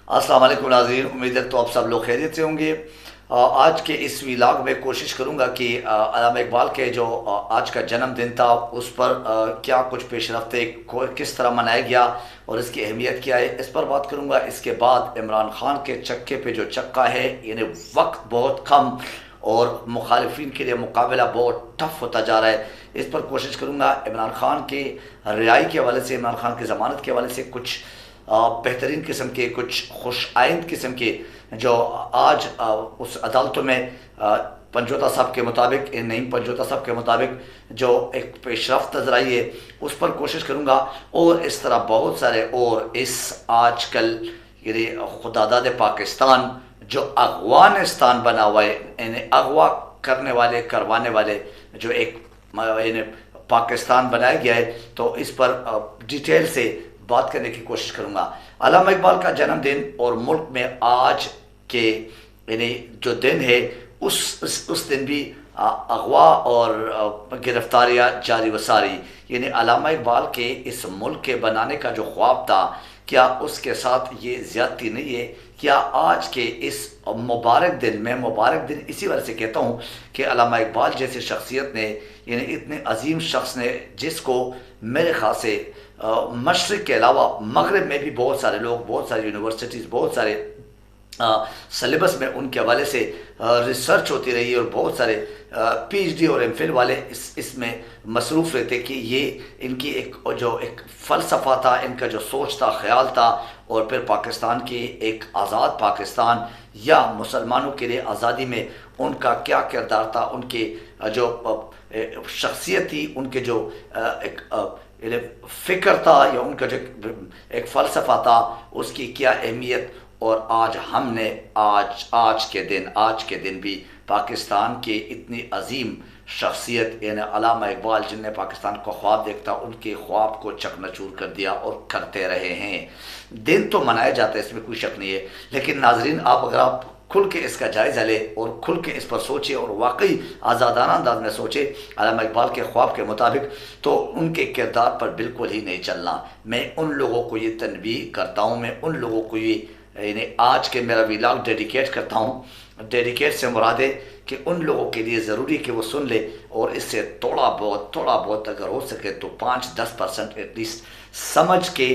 السلام علیکم ناظرین، امید ہے تو آپ سب لوگ خیریت سے ہوں گے۔ آج کے اس ویلاگ میں کوشش کروں گا کہ علامہ اقبال کے جو آج کا جنم دن تھا اس پر کیا کچھ پیش رفتے کس طرح منایا گیا اور اس کی اہمیت کیا ہے، اس پر بات کروں گا۔ اس کے بعد عمران خان کے چکے پہ جو چکا ہے، یعنی وقت بہت کم اور مخالفین کے لیے مقابلہ بہت ٹف ہوتا جا رہا ہے، اس پر کوشش کروں گا۔ عمران خان کی رہائی کے حوالے سے، عمران خان کی ضمانت کے حوالے سے کچھ بہترین قسم کے، کچھ خوش آئند قسم کے جو آج اس عدالتوں میں پنجوتا صاحب کے مطابق، نعیم پنجوتا صاحب کے مطابق جو ایک پیش رفت نظر آئی ہے، اس پر کوشش کروں گا۔ اور اس طرح بہت سارے اور اس آج کل یعنی خدا داد پاکستان جو افغانستان بنا ہوا ہے، یعنی اغوا کرنے والے، کروانے والے جو ایک یعنی پاکستان بنایا گیا ہے، تو اس پر ڈیٹیل سے بات کرنے کی کوشش کروں گا۔ علامہ اقبال کا جنم دن اور ملک میں آج کے یعنی جو دن ہے، اس دن بھی اغوا اور گرفتاریاں جاری و ساری، یعنی علامہ اقبال کے اس ملک کے بنانے کا جو خواب تھا، کیا اس کے ساتھ یہ زیادتی نہیں ہے؟ کیا آج کے اس مبارک دن میں، مبارک دن اسی وجہ سے کہتا ہوں کہ علامہ اقبال جیسی شخصیت نے، یعنی اتنے عظیم شخص نے، جس کو میرے خیال سے مشرق کے علاوہ مغرب میں بھی بہت سارے لوگ، بہت ساری یونیورسٹیز، بہت سارے سلیبس میں ان کے حوالے سے ریسرچ ہوتی رہی ہے، اور بہت سارے پی ایچ ڈی اور ایم فل والے اس میں مصروف رہتے کہ یہ ان کی جو ایک فلسفہ تھا، ان کا جو سوچ تھا، خیال تھا، اور پھر پاکستان کی ایک آزاد پاکستان یا مسلمانوں کے لیے آزادی میں ان کا کیا کردار تھا، ان کے جو شخصیت تھی، ان کے جو ایک فکر تھا، یا ان کا جو ایک فلسفہ تھا، اس کی کیا اہمیت۔ اور آج ہم نے آج کے دن بھی پاکستان کے اتنی عظیم شخصیت یعنی علامہ اقبال، جن نے پاکستان کو خواب دیکھتا، ان کے خواب کو چکناچور کر دیا اور کرتے رہے ہیں۔ دن تو منایا جاتا ہے، اس میں کوئی شک نہیں ہے، لیکن ناظرین اگر آپ کھل کے اس کا جائزہ لیں اور کھل کے اس پر سوچیں اور واقعی آزادانہ انداز میں سوچیں علامہ اقبال کے خواب کے مطابق، تو ان کے کردار پر بالکل ہی نہیں چلنا۔ میں ان لوگوں کو یہ تنبیہ کرتا ہوں، میں ان لوگوں کو یہ یعنی آج کے میرا ویلاگ ڈیڈیکیٹ کرتا ہوں۔ ڈیڈیکیٹ سے مراد ہے کہ ان لوگوں کے لیے ضروری کہ وہ سن لے، اور اس سے تھوڑا بہت اگر ہو سکے تو 5-10% ایٹ لیسٹ سمجھ کے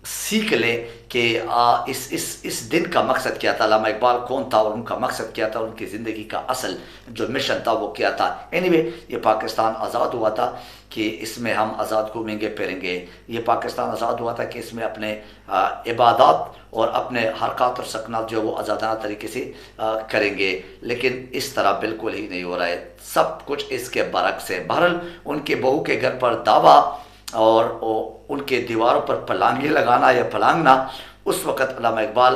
سیکھ لیں کہ اس دن کا مقصد کیا تھا، علامہ اقبال کون تھا اور ان کا مقصد کیا تھا، ان کی زندگی کا اصل جو مشن تھا وہ کیا تھا۔ یہ پاکستان آزاد ہوا تھا کہ اس میں ہم آزاد گھومیں گے پھریں گے، یہ پاکستان آزاد ہوا تھا کہ اس میں اپنے عبادات اور اپنے حرکات اور سکنات جو وہ آزادانہ طریقے سے کریں گے، لیکن اس طرح بالکل ہی نہیں ہو رہا ہے، سب کچھ اس کے برعکس ہے۔ بہرحال ان کے بہو کے گھر پر دعویٰ اور ان کے دیواروں پر پلانگیں لگانا یا پلانگنا، اس وقت علامہ اقبال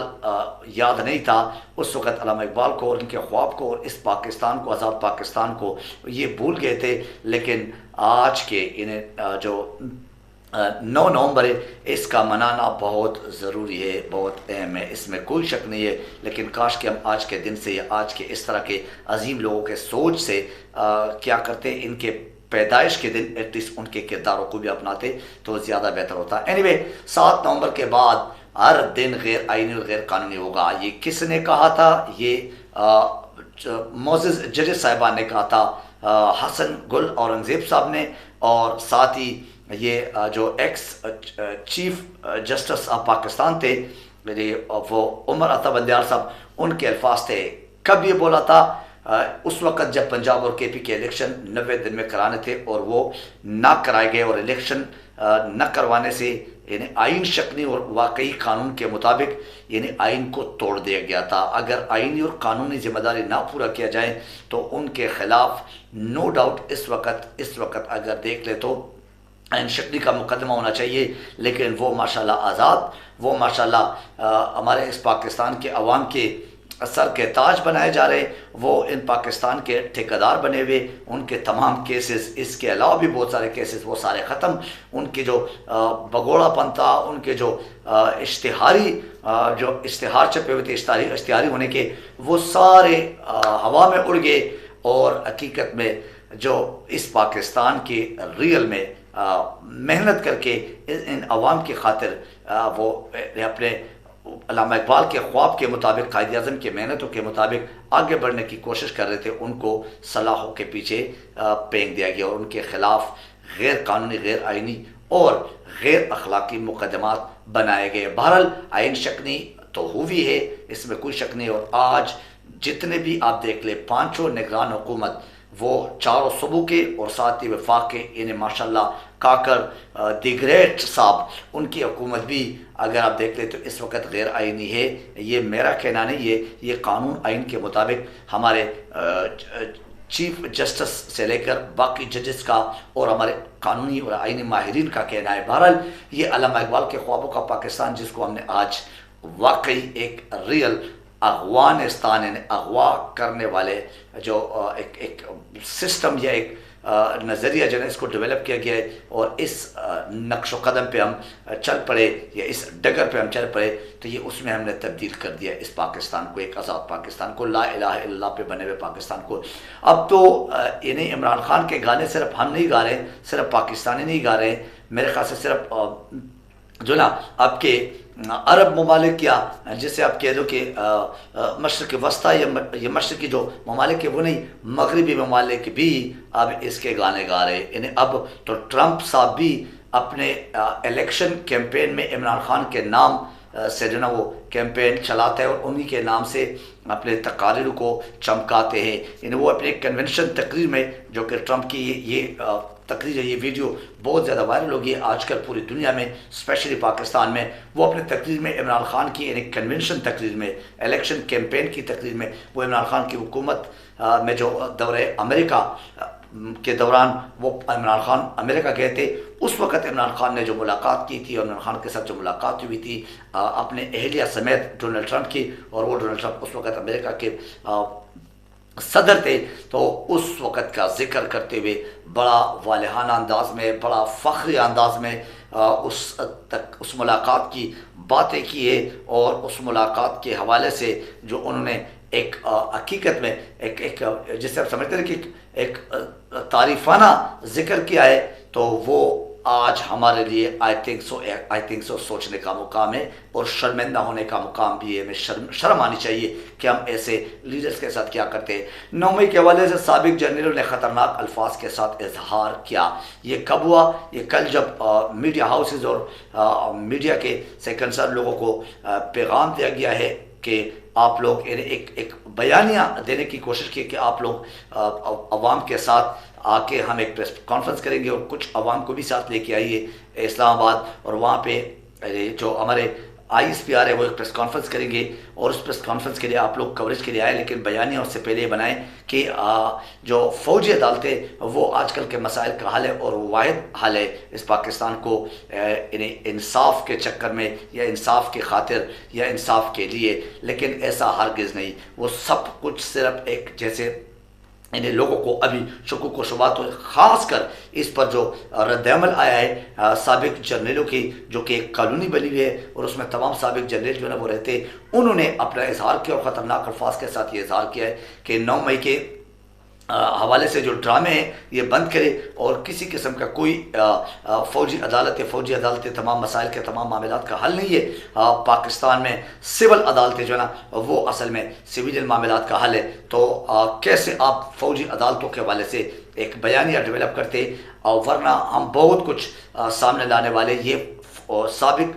یاد نہیں تھا، اس وقت علامہ اقبال کو اور ان کے خواب کو اور اس پاکستان کو، آزاد پاکستان کو یہ بھول گئے تھے۔ لیکن آج کے جو 9 نومبر ہے، اس کا منانا بہت ضروری ہے، بہت اہم ہے، اس میں کوئی شک نہیں ہے۔ لیکن کاش کہ ہم آج کے دن سے، آج کے اس طرح کے عظیم لوگوں کے سوچ سے کیا کرتے، ان کے پیدائش کے دن ایٹ لیسٹ ان کے کرداروں کو بھی اپناتے تو زیادہ بہتر ہوتا۔ 7 نومبر کے بعد ہر دن غیر آئینی اور غیر قانونی ہوگا۔ یہ کس نے کہا تھا؟ یہ معزز ججز صاحبان نے کہا تھا، حسن گل اورنگزیب صاحب نے، اور ساتھ ہی یہ جو x chief justice of Pakistan تھے، وہ عمر عطا بندیال صاحب، ان کے الفاظ تھے۔ کب یہ بولا تھا؟ اس وقت جب پنجاب اور کے پی کے الیکشن 90 دن میں کرانے تھے اور وہ نہ کرائے گئے، اور الیکشن نہ کروانے سے یعنی آئین شکنی اور واقعی قانون کے مطابق یعنی آئین کو توڑ دیا گیا تھا۔ اگر آئینی اور قانونی ذمہ داری نہ پورا کیا جائے تو ان کے خلاف نو ڈاؤٹ اس وقت اگر دیکھ لے تو آئین شکنی کا مقدمہ ہونا چاہیے، لیکن وہ ماشاءاللہ آزاد، وہ ماشاءاللہ ہمارے اس پاکستان کے عوام کے سر کے تاج بنائے جا رہے، وہ ان پاکستان کے ٹھیکیدار بنے ہوئے، ان کے تمام کیسز، اس کے علاوہ بھی بہت سارے کیسز، وہ سارے ختم۔ ان کے جو بگوڑا پن تھا، ان کے جو اشتہار چھپے ہوئے تھے، اشتہاری ہونے کے، وہ سارے ہوا میں اڑ گئے، اور حقیقت میں جو اس پاکستان کے ریئل میں محنت کر کے ان عوام کی خاطر وہ اپنے علامہ اقبال کے خواب کے مطابق، قائد اعظم کے محنتوں کے مطابق آگے بڑھنے کی کوشش کر رہے تھے، ان کو سلاخوں کے پیچھے پھینک دیا گیا اور ان کے خلاف غیر قانونی، غیر آئینی اور غیر اخلاقی مقدمات بنائے گئے۔ بہرحال آئین شکنی تو ہوئی ہے، اس میں کوئی شک نہیں، اور آج جتنے بھی آپ دیکھ لیں پانچوں نگران حکومت، وہ چاروں صوبوں کے اور ساتھ ہی وفاق کے، انہیں ماشاءاللہ کاکر دی گریٹ صاحب، ان کی حکومت بھی اگر آپ دیکھ لیں تو اس وقت غیر آئینی ہے۔ یہ میرا کہنا نہیں ہے، یہ قانون آئین کے مطابق ہمارے چیف جسٹس سے لے کر باقی ججز کا اور ہمارے قانونی اور آئینی ماہرین کا کہنا ہے۔ بہرحال یہ علامہ اقبال کے خوابوں کا پاکستان، جس کو ہم نے آج واقعی ایک ریئل افغانستان، یعنی اغوا کرنے والے جو ایک سسٹم یا ایک نظریہ جو ہے اس کو ڈیولپ کیا گیا ہے، اور اس نقش و قدم پہ ہم چل پڑے یا اس ڈگر پہ ہم چل پڑے، تو یہ اس میں ہم نے تبدیل کر دیا اس پاکستان کو، ایک آزاد پاکستان کو، لا الہ الا اللہ پہ بنے ہوئے پاکستان کو۔ اب تو انہیں عمران خان کے گانے صرف ہم نہیں گا رہے ہیں، صرف پاکستانی نہیں گا رہے ہیں، میرے خیال سے صرف جو نا آپ کے عرب ممالک یا جسے آپ کہہ دو کہ مشرق وسطیٰ یا مشرقی جو ممالک ہے وہ نہیں، مغربی ممالک بھی اب اس کے گانے گا رہے ہیں۔ یعنی اب تو ٹرمپ صاحب بھی اپنے الیکشن کیمپین میں عمران خان کے نام سے جو نا وہ کیمپین چلاتے ہیں اور انہی کے نام سے اپنے تقاریر کو چمکاتے ہیں۔ یعنی وہ اپنے کنونشن تقریر میں، جو کہ ٹرمپ کی یہ تقریر ہے، یہ ویڈیو بہت زیادہ وائرل ہو گئی ہے آج کل پوری دنیا میں، اسپیشلی پاکستان میں، وہ اپنے تقریر میں عمران خان کی، یعنی کنونشن تقریر میں، الیکشن کیمپین کی تقریر میں، وہ عمران خان کی حکومت میں جو دورہ امریکہ کے دوران وہ عمران خان امریکہ گئے تھے، اس وقت عمران خان نے جو ملاقات کی تھی، اور عمران خان کے ساتھ جو ملاقات ہوئی تھی اپنے اہلیہ سمیت ڈونلڈ ٹرمپ کی، اور وہ ڈونلڈ ٹرمپ اس وقت امریکہ کے صدر تھے، تو اس وقت کا ذکر کرتے ہوئے بڑا والہانہ انداز میں، بڑا فخری انداز میں اس ملاقات کی باتیں کی ہے، اور اس ملاقات کے حوالے سے جو انہوں نے ایک حقیقت میں ایک جسے آپ سمجھتے ہیں کہ ایک تعریفانہ ذکر کیا ہے، تو وہ آج ہمارے لیے آئی تھنک سو سوچنے کا مقام ہے، اور شرمندہ ہونے کا مقام بھی ہے۔ ہمیں شرم آنی چاہیے کہ ہم ایسے لیڈرز کے ساتھ کیا کرتے ہیں۔ 9 مئی کے حوالے سے سابق جنرلوں نے خطرناک الفاظ کے ساتھ اظہار کیا۔ یہ کب ہوا؟ یہ کل جب میڈیا ہاؤسز اور میڈیا کے سے کنسرن لوگوں کو پیغام دیا گیا ہے کہ آپ لوگ ایک بیانیہ دینے کی کوشش کی کہ آپ لوگ عوام کے ساتھ آ کے ہم ایک پریس کانفرنس کریں گے، اور کچھ عوام کو بھی ساتھ لے کے آئیے اسلام آباد، اور وہاں پہ جو ہمارے آئی ایس پی آر ہے وہ ایک پریس کانفرنس کریں گے، اور اس پریس کانفرنس کے لیے آپ لوگ کوریج کے لیے آئے، لیکن بیانیہ اس سے پہلے یہ بنائیں کہ جو فوجی عدالتیں وہ آج کل کے مسائل کا حل ہے، اور واحد حل ہے اس پاکستان کو انصاف کے چکر میں یا انصاف کی خاطر یا انصاف کے لیے، لیکن ایسا ہرگز نہیں۔ وہ سب کچھ صرف ایک جیسے انہیں لوگوں کو ابھی شکوک و شبہات، خاص کر اس پر جو رد عمل آیا ہے سابق جرنیلوں کی، جو کہ ایک کالونی بنی ہوئی ہے، اور اس میں تمام سابق جرنیل جو ہے وہ رہتے ہیں، انہوں نے اپنا اظہار کیا، اور خطرناک الفاظ کے ساتھ یہ اظہار کیا ہے کہ 9 مئی کے حوالے سے جو ڈرامے ہیں یہ بند کرے، اور کسی قسم کا کوئی فوجی عدالتیں تمام مسائل کے تمام معاملات کا حل نہیں ہے۔ پاکستان میں سول عدالتیں جو ہے نا وہ اصل میں سویلین معاملات کا حل ہے، تو کیسے آپ فوجی عدالتوں کے حوالے سے ایک بیانیہ ڈیولپ کرتے، اور ورنہ ہم بہت کچھ سامنے لانے والے۔ یہ سابق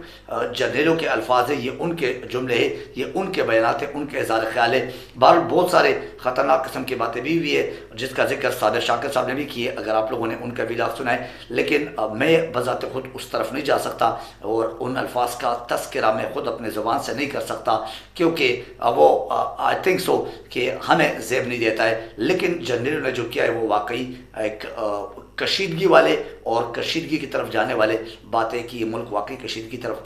جرنیلوں کے الفاظ ہیں، یہ ان کے جملے ہیں، یہ ان کے بیانات ہیں، ان کے اظہار خیال ہے۔ بہرحال بہت سارے خطرناک قسم کی باتیں بھی ہوئی ہے، جس کا ذکر صادق شاکر صاحب نے بھی کی ہے، اگر آپ لوگوں نے ان کا ویلاگ سنا ہے، لیکن میں بذات خود اس طرف نہیں جا سکتا، اور ان الفاظ کا تذکرہ میں خود اپنے زبان سے نہیں کر سکتا، کیونکہ وہ آئی تھنک سو کہ ہمیں زیب نہیں دیتا ہے۔ لیکن جرنیلوں نے جو کیا ہے وہ واقعی ایک کشیدگی والے اور کشیدگی کی طرف جانے والے باتیں کی، یہ ملک واقعی کشیدگی کی طرف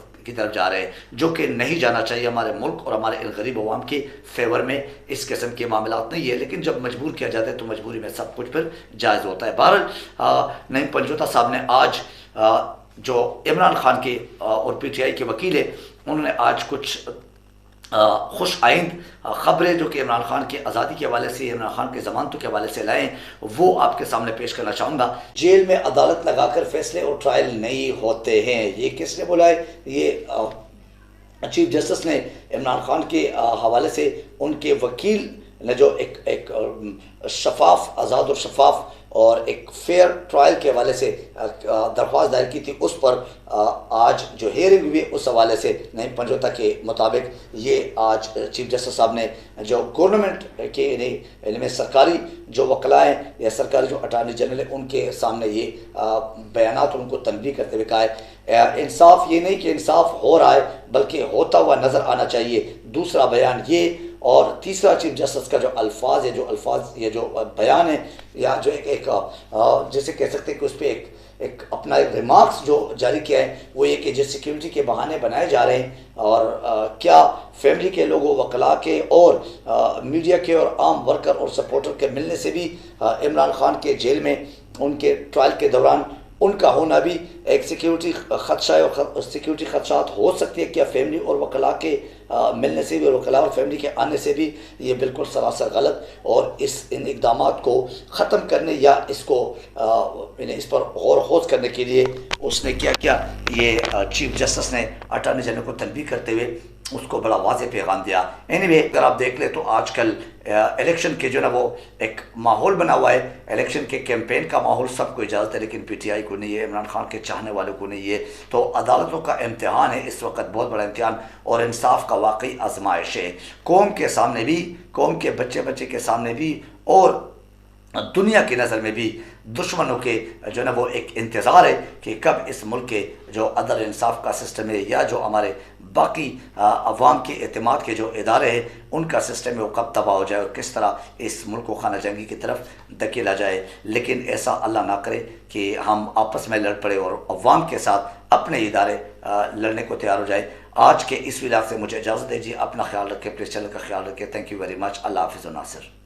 جا رہے ہیں، جو کہ نہیں جانا چاہیے ہمارے ملک اور ہمارے ان غریب عوام کے فیور میں۔ اس قسم کے معاملات نہیں ہے، لیکن جب مجبور کیا جاتا ہے تو مجبوری میں سب کچھ پھر جائز ہوتا ہے۔ بہرحال نعیم پنجوتا صاحب نے آج جو عمران خان کے اور پی ٹی آئی کے وکیل ہیں، انہوں نے آج کچھ خوش آئند خبریں جو کہ عمران خان کی آزادی کے حوالے سے، عمران خان کے ضمانتوں کے حوالے سے لائے ہیں، وہ آپ کے سامنے پیش کرنا چاہوں گا۔ جیل میں عدالت لگا کر فیصلے اور ٹرائل نہیں ہوتے ہیں، یہ کس نے بولا ہے؟ یہ چیف جسٹس نے عمران خان کے حوالے سے ان کے وکیل نے جو ایک شفاف، آزاد اور شفاف اور ایک فیئر ٹرائل کے حوالے سے درخواست دائر کی تھی، اس پر آج جو ہیئرنگ ہوئی اس حوالے سے نئی پنجوتا کے مطابق یہ آج چیف جسٹس صاحب نے جو گورنمنٹ کے میں سرکاری جو وکلاء ہیں یا سرکاری جو اٹارنی جنرل ہیں ان کے سامنے یہ بیانات ان کو تنبیہ کرتے ہوئے کہا ہے انصاف یہ نہیں کہ انصاف ہو رہا ہے بلکہ ہوتا ہوا نظر آنا چاہیے، دوسرا بیان یہ، اور تیسرا چیف جسٹس کا جو الفاظ ہے، یہ جو بیان ہے یا جو ایک جیسے کہہ سکتے ہیں کہ اس پہ ایک اپنا ایک ریمارکس جو جاری کیا ہے وہ یہ کہ جس سیکیورٹی کے بہانے بنائے جا رہے ہیں اور کیا فیملی کے لوگوں، وکلاء کے اور میڈیا کے اور عام ورکر اور سپورٹر کے ملنے سے بھی عمران خان کے جیل میں ان کے ٹرائل کے دوران ان کا ہونا بھی ایک سیکیورٹی خدشہ ہے اور سیکیورٹی خدشات ہو سکتی ہے، کیا فیملی اور وکلاء کے ملنے سے بھی اور وکلاء اور فیملی کے آنے سے بھی؟ یہ بالکل سراسر غلط، اور ان اقدامات کو ختم کرنے یا اس پر غور و خوض کرنے کے لیے اس نے کیا یہ چیف جسٹس نے اٹارنی جنرل کو تنبیہ کرتے ہوئے اس کو بڑا واضح پیغام دیا۔ اگر آپ دیکھ لیں تو آج کل الیکشن کے جو نا وہ ایک ماحول بنا ہوا ہے، الیکشن کے کیمپین کا ماحول سب کو اجازت ہے، لیکن پی ٹی آئی کو نہیں ہے، عمران خان کے چاہنے والوں کو نہیں ہے۔ تو عدالتوں کا امتحان ہے اس وقت، بہت بڑا امتحان، اور انصاف کا واقعی آزمائش ہے، قوم کے سامنے بھی، قوم کے بچے کے سامنے بھی، اور دنیا کی نظر میں بھی دشمنوں کے جو نا وہ ایک انتظار ہے کہ کب اس ملک کے جو عدل انصاف کا سسٹم ہے یا جو ہمارے باقی عوام کے اعتماد کے جو ادارے ہیں ان کا سسٹم ہے وہ کب تباہ ہو جائے اور کس طرح اس ملک کو خانہ جنگی کی طرف دھکیلا جائے۔ لیکن ایسا اللہ نہ کرے کہ ہم آپس میں لڑ پڑے اور عوام کے ساتھ اپنے ادارے لڑنے کو تیار ہو جائے۔ آج کے اس ولاگ سے مجھے اجازت دیجیے، اپنا خیال رکھیں، پلیز چینل کا خیال رکھیں۔ تھینک یو ویری مچ، اللہ حافظ و ناصر۔